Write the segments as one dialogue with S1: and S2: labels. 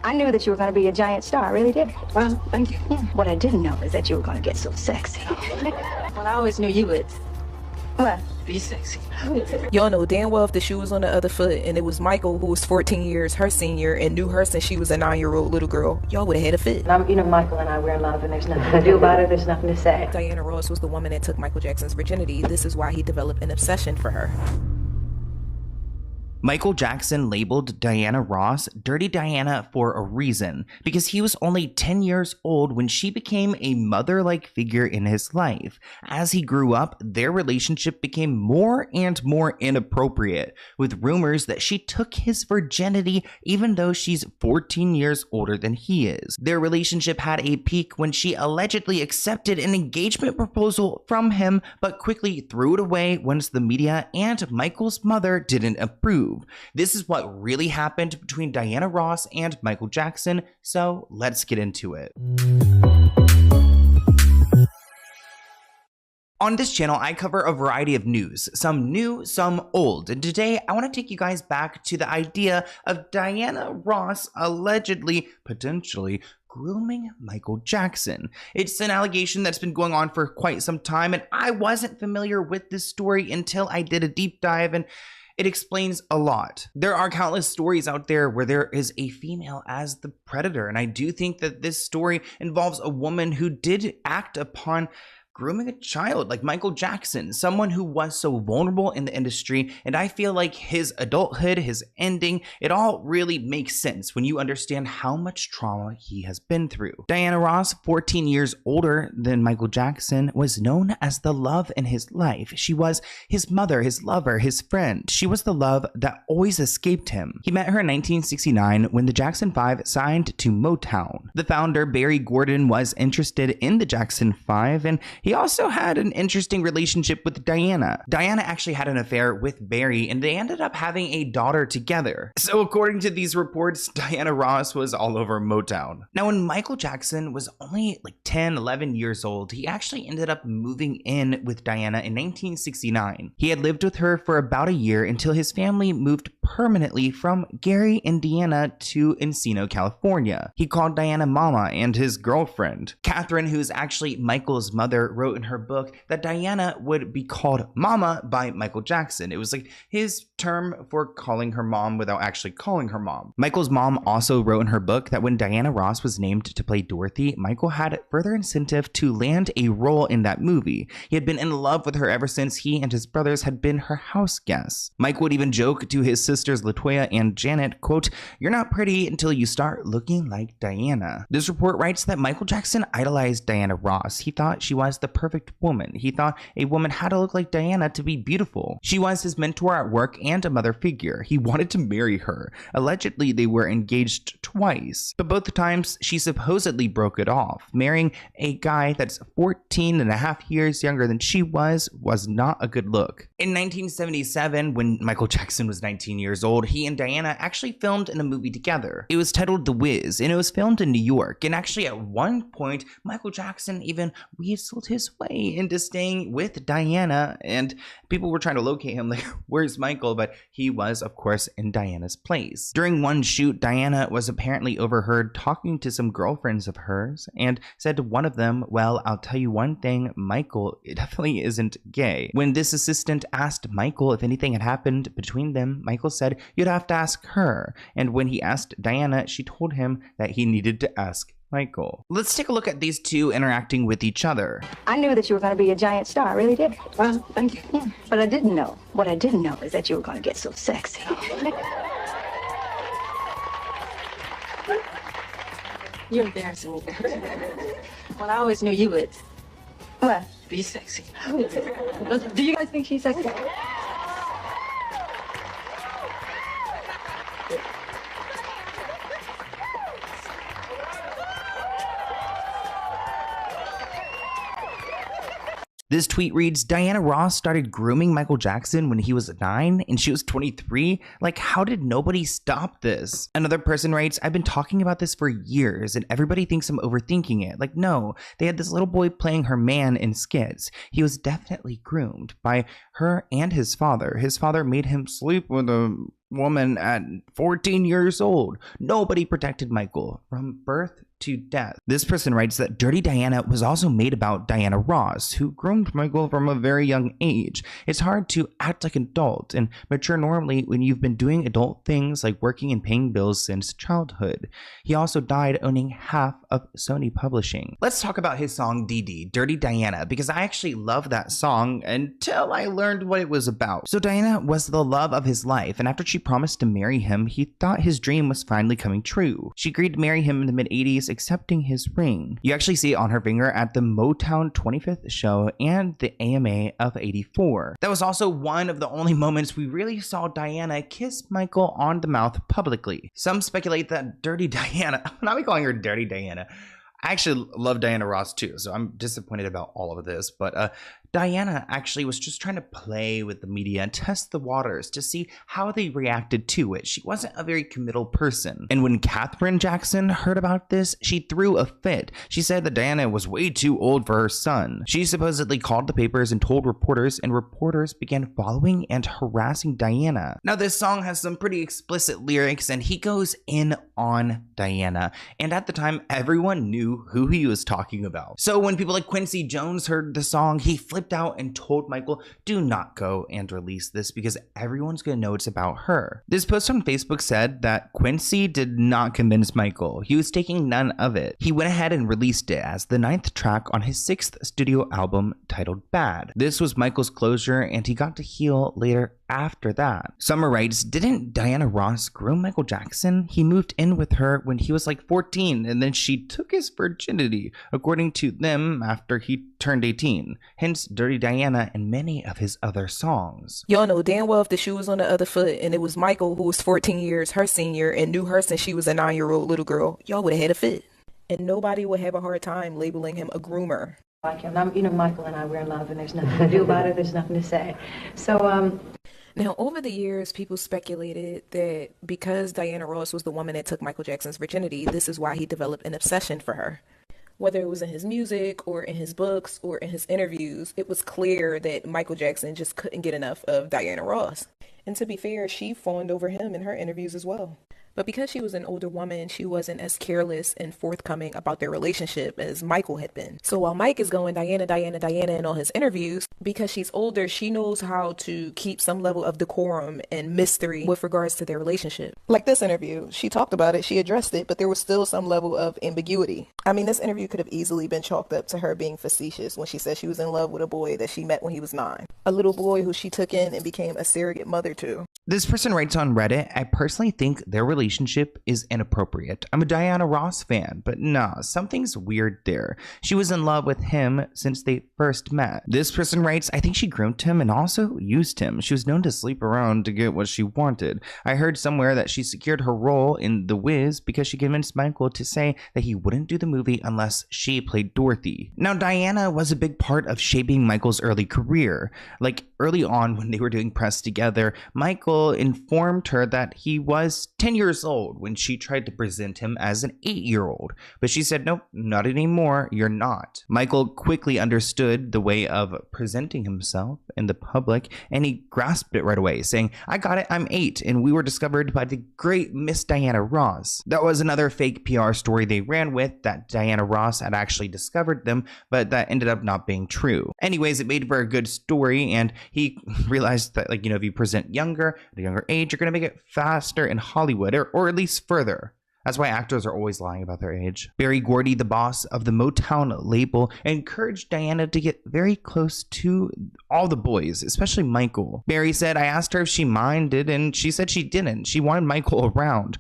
S1: I knew that you were going to be a giant star. I really did.
S2: Well, thank you.
S1: Yeah. What I didn't know is that you were going to get so sexy.
S2: Well, I always knew you would
S1: What?
S2: be sexy.
S3: Y'all know damn well if the shoe was on the other foot and it was Michael, who was 14 years her senior and knew her since she was a 9-year-old little girl, y'all would have had a fit.
S1: Michael and I, we're in love, and there's nothing to do about it. There's nothing to say.
S3: Diana Ross was the woman that took Michael Jackson's virginity. This is why he developed an obsession for her.
S4: Michael Jackson labeled Diana Ross Dirty Diana for a reason, because he was only 10 years old when she became a mother-like figure in his life. As he grew up, their relationship became more and more inappropriate, with rumors that she took his virginity even though she's 14 years older than he is. Their relationship had a peak when she allegedly accepted an engagement proposal from him, but quickly threw it away once the media and Michael's mother didn't approve. This is what really happened between Diana Ross and Michael Jackson, so let's get into it. On this channel, I cover a variety of news, some new, some old, and today I want to take you guys back to the idea of Diana Ross allegedly, potentially, grooming Michael Jackson. It's an allegation that's been going on for quite some time, and I wasn't familiar with this story until I did a deep dive, and it explains a lot. There are countless stories out there where there is a female as the predator, and I do think that this story involves a woman who did act upon grooming a child like Michael Jackson, someone who was so vulnerable in the industry, and I feel like his adulthood, his ending, it all really makes sense when you understand how much trauma he has been through. Diana Ross, 14 years older than Michael Jackson, was known as the love in his life. She was his mother, his lover, his friend. She was the love that always escaped him. He met her in 1969 when the Jackson 5 signed to Motown. The founder, Barry Gordon, was interested in the Jackson 5, and he also had an interesting relationship with Diana. Diana actually had an affair with Barry, and they ended up having a daughter together. So according to these reports, Diana Ross was all over Motown. Now, when Michael Jackson was only like 10, 11 years old, he actually ended up moving in with Diana in 1969. He had lived with her for about a year until his family moved permanently from Gary, Indiana to Encino, California. He called Diana Mama and his girlfriend. Catherine, who's actually Michael's mother, wrote in her book that Diana would be called Mama by Michael Jackson. It was like his term for calling her mom without actually calling her mom. Michael's mom also wrote in her book that when Diana Ross was named to play Dorothy, Michael had further incentive to land a role in that movie. He had been in love with her ever since he and his brothers had been her house guests. Mike would even joke to his sisters LaToya and Janet, quote, "You're not pretty until you start looking like Diana." This report writes that Michael Jackson idolized Diana Ross. He thought she was the perfect woman. He thought a woman had to look like Diana to be beautiful. She was his mentor at work and a mother figure. He wanted to marry her. Allegedly, they were engaged twice, but both times she supposedly broke it off. Marrying a guy that's 14 and a half years younger than she was not a good look. In 1977, when Michael Jackson was 19 years old, he and Diana actually filmed in a movie together. It was titled The Wiz, and it was filmed in New York. And actually, at one point, Michael Jackson even weaseled his way into staying with Diana, and people were trying to locate him, like, where's Michael? But he was, of course, in Diana's place. During one shoot, Diana was apparently overheard talking to some girlfriends of hers and said to one of them, "Well, I'll tell you one thing, Michael definitely isn't gay." When this assistant asked Michael if anything had happened between them, Michael said, "You'd have to ask her." And when he asked Diana, she told him that he needed to ask Michael. Let's take a look at these two interacting with each other.
S1: I knew that you were going to be a giant star. I really did.
S2: Well, thank you.
S1: Yeah. But I didn't know. What I didn't know is that you were going to get so sexy.
S2: You're embarrassing me. Well, I always knew you would
S1: What?
S2: be sexy.
S1: Do you guys think she's sexy?
S4: This tweet reads, Diana Ross started grooming Michael Jackson when he was 9 and she was 23? Like, how did nobody stop this? Another person writes, I've been talking about this for years and everybody thinks I'm overthinking it. Like, no, they had this little boy playing her man in skits. He was definitely groomed by her and his father. His father made him sleep with a woman at 14 years old. Nobody protected Michael from birth to death. This person writes that Dirty Diana was also made about Diana Ross, who groomed Michael from a very young age. It's hard to act like an adult and mature normally when you've been doing adult things like working and paying bills since childhood. He also died owning half of Sony Publishing. Let's talk about his song DD, Dirty Diana, because I actually love that song until I learned what it was about. So Diana was the love of his life, and after she promised to marry him, he thought his dream was finally coming true. She agreed to marry him in the mid-80s, accepting his ring. You actually see it on her finger at the Motown 25th show and the AMA of '84. That was also one of the only moments we really saw Diana kiss Michael on the mouth publicly. Some speculate that Dirty Diana, I'm not calling her Dirty Diana. I actually love Diana Ross too, so I'm disappointed about all of this, but Diana actually was just trying to play with the media and test the waters to see how they reacted to it. She wasn't a very committal person. And when Katherine Jackson heard about this, she threw a fit. She said that Diana was way too old for her son. She supposedly called the papers and told reporters, and reporters began following and harassing Diana. Now, this song has some pretty explicit lyrics, and he goes in on Diana. And at the time, everyone knew who he was talking about. So when people like Quincy Jones heard the song, he flipped out and told Michael, do not go and release this because everyone's going to know it's about her. This post on Facebook said that Quincy did not convince Michael. He was taking none of it. He went ahead and released it as the 9th track on his 6th studio album titled Bad. This was Michael's closure, and he got to heal later after that. Summer writes, didn't Diana Ross groom Michael Jackson? He moved in with her when he was like 14, and then she took his virginity, according to them, after he turned 18. Hence, Dirty Diana and many of his other songs.
S3: Y'all know damn well if the shoe was on the other foot and it was Michael, who was 14 years her senior and knew her since she was a 9-year-old little girl, y'all would have had a fit. And nobody would have a hard time labeling him a groomer.
S1: Like him. Michael and I, we're in love, and there's nothing to do about it. There's nothing to say. So,
S3: Now, over the years, people speculated that because Diana Ross was the woman that took Michael Jackson's virginity, this is why he developed an obsession for her. Whether it was in his music or in his books or in his interviews, it was clear that Michael Jackson just couldn't get enough of Diana Ross. And to be fair, she fawned over him in her interviews as well. But because she was an older woman, she wasn't as careless and forthcoming about their relationship as Michael had been. So while Mike is going Diana, Diana, Diana in all his interviews, because she's older, she knows how to keep some level of decorum and mystery with regards to their relationship. Like this interview, she talked about it, she addressed it, but there was still some level of ambiguity. I mean, this interview could have easily been chalked up to her being facetious when she said she was in love with a boy that she met when he was 9. A little boy who she took in and became a surrogate mother to.
S4: This person writes on Reddit, I personally think their relationship is inappropriate. I'm a Diana Ross fan, but nah, something's weird there. She was in love with him since they first met. This person writes, I think she groomed him and also used him. She was known to sleep around to get what she wanted. I heard somewhere that she secured her role in The Wiz because she convinced Michael to say that he wouldn't do the movie unless she played Dorothy. Now, Diana was a big part of shaping Michael's early career. Like early on when they were doing press together, Michael informed her that he was 10 years old when she tried to present him as an 8-year-old. But she said, nope, not anymore, you're not. Michael quickly understood the way of presenting himself in the public, and he grasped it right away, saying, I got it, I'm 8, and we were discovered by the great Miss Diana Ross. That was another fake PR story they ran with, that Diana Ross had actually discovered them, but that ended up not being true. Anyways, it made for a good story, and he realized that, like, if you present younger, at a younger age, you're going to make it faster in Hollywood, or at least further. That's why actors are always lying about their age. Berry Gordy, the boss of the Motown label, encouraged Diana to get very close to all the boys, especially Michael. Berry said, I asked her if she minded, and she said she didn't. She wanted Michael around.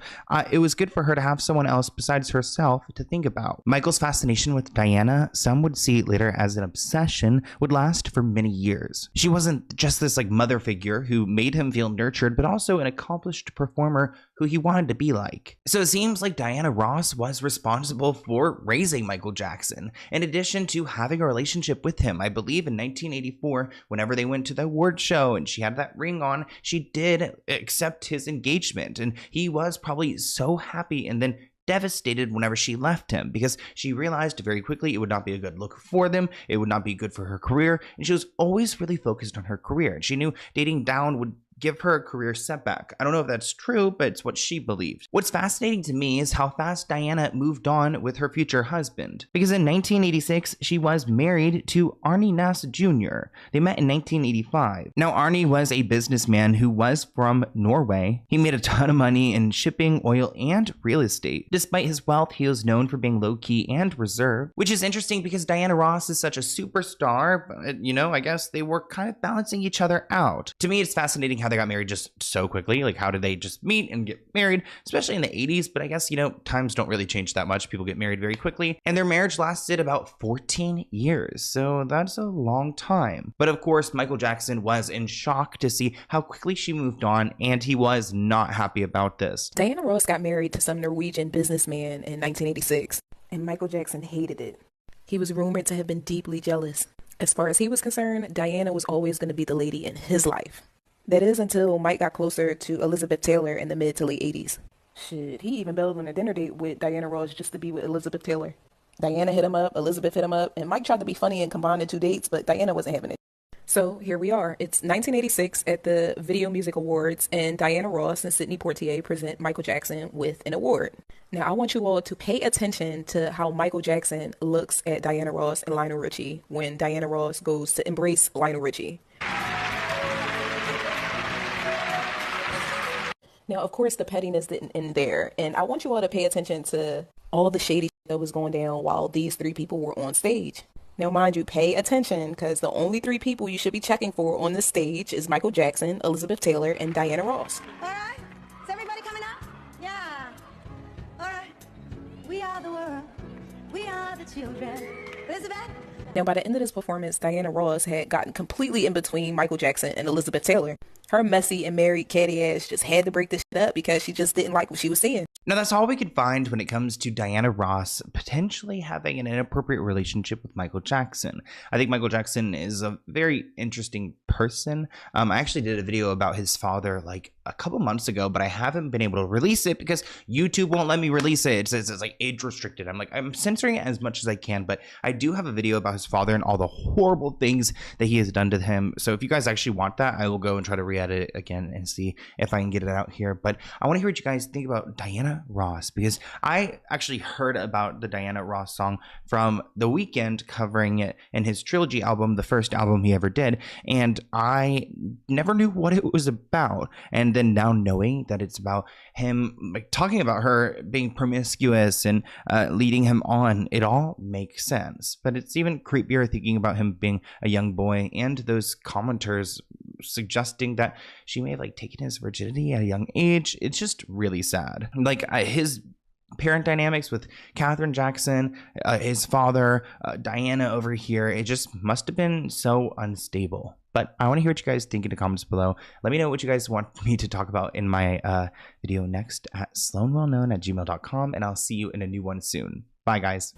S4: It was good for her to have someone else besides herself to think about. Michael's fascination with Diana, some would see later as an obsession, would last for many years. She wasn't just this mother figure who made him feel nurtured, but also an accomplished performer who he wanted to be like. So it seems like Diana Ross was responsible for raising Michael Jackson, in addition to having a relationship with him. I believe in 1984, whenever they went to the award show and she had that ring on, she did accept his engagement, and he was probably so happy and then devastated whenever she left him, because she realized very quickly it would not be a good look for them, it would not be good for her career, and she was always really focused on her career, and she knew dating down would give her a career setback. I don't know if that's true, but it's what she believed. What's fascinating to me is how fast Diana moved on with her future husband. Because in 1986, she was married to Arnie Nass Jr. They met in 1985. Now, Arnie was a businessman who was from Norway. He made a ton of money in shipping, oil, and real estate. Despite his wealth, he was known for being low-key and reserved, which is interesting because Diana Ross is such a superstar, but, you know, I guess they were kind of balancing each other out. To me, it's fascinating how they got married just so quickly. Like, how did they just meet and get married, especially in the 80s? But I guess, you know, times don't really change that much. People get married very quickly, and their marriage lasted about 14 years. So that's a long time. But of course, Michael Jackson was in shock to see how quickly she moved on, and he was not happy about this.
S3: Diana Ross got married to some Norwegian businessman in 1986, and Michael Jackson hated it. He was rumored to have been deeply jealous. As far as he was concerned, Diana was always going to be the lady in his life. That is until Mike got closer to Elizabeth Taylor in the mid to late 80s. Shit, he even bailed on a dinner date with Diana Ross just to be with Elizabeth Taylor. Diana hit him up, Elizabeth hit him up, and Mike tried to be funny and combine the two dates, but Diana wasn't having it. So here we are. It's 1986 at the Video Music Awards, and Diana Ross and Sidney Poitier present Michael Jackson with an award. Now, I want you all to pay attention to how Michael Jackson looks at Diana Ross and Lionel Richie when Diana Ross goes to embrace Lionel Richie. Now, of course, the pettiness didn't end there, and I want you all to pay attention to all the shady shit that was going down while these three people were on stage. Now, mind you, pay attention, because the only three people you should be checking for on the stage is Michael Jackson, Elizabeth Taylor, and Diana Ross.
S5: All right? Is everybody coming up? Yeah. All right. We are the world. We are the children. Elizabeth?
S3: Now, by the end of this performance, Diana Ross had gotten completely in between Michael Jackson and Elizabeth Taylor. Her messy and married catty ass just had to break this shit up because she just didn't like what she was seeing.
S4: Now, that's all we could find when it comes to Diana Ross potentially having an inappropriate relationship with Michael Jackson. I think Michael Jackson is a very interesting person. I actually did a video about his father like a couple months ago, but I haven't been able to release it because YouTube won't let me release it. It says it's like age restricted. I'm censoring it as much as I can, but I do have a video about his father and all the horrible things that he has done to him. So if you guys actually want that, I will go and try to re-edit it again and see if I can get it out here. But I want to hear what you guys think about Diana Ross, because I actually heard about the Diana Ross song from The Weeknd covering it in his trilogy album, the first album he ever did, and I never knew what it was about. And then now knowing that it's about him like talking about her being promiscuous and leading him on, it all makes sense. But it's even creepier thinking about him being a young boy and those commenters suggesting that she may have like taken his virginity at a young age. It's just really sad. Like his parent dynamics with Catherine Jackson, his father, Diana over here, it just must have been so unstable. But I want to hear what you guys think in the comments below. Let me know what you guys want me to talk about in my video next at sloanwellknown@gmail.com, and I'll see you in a new one soon. Bye, guys.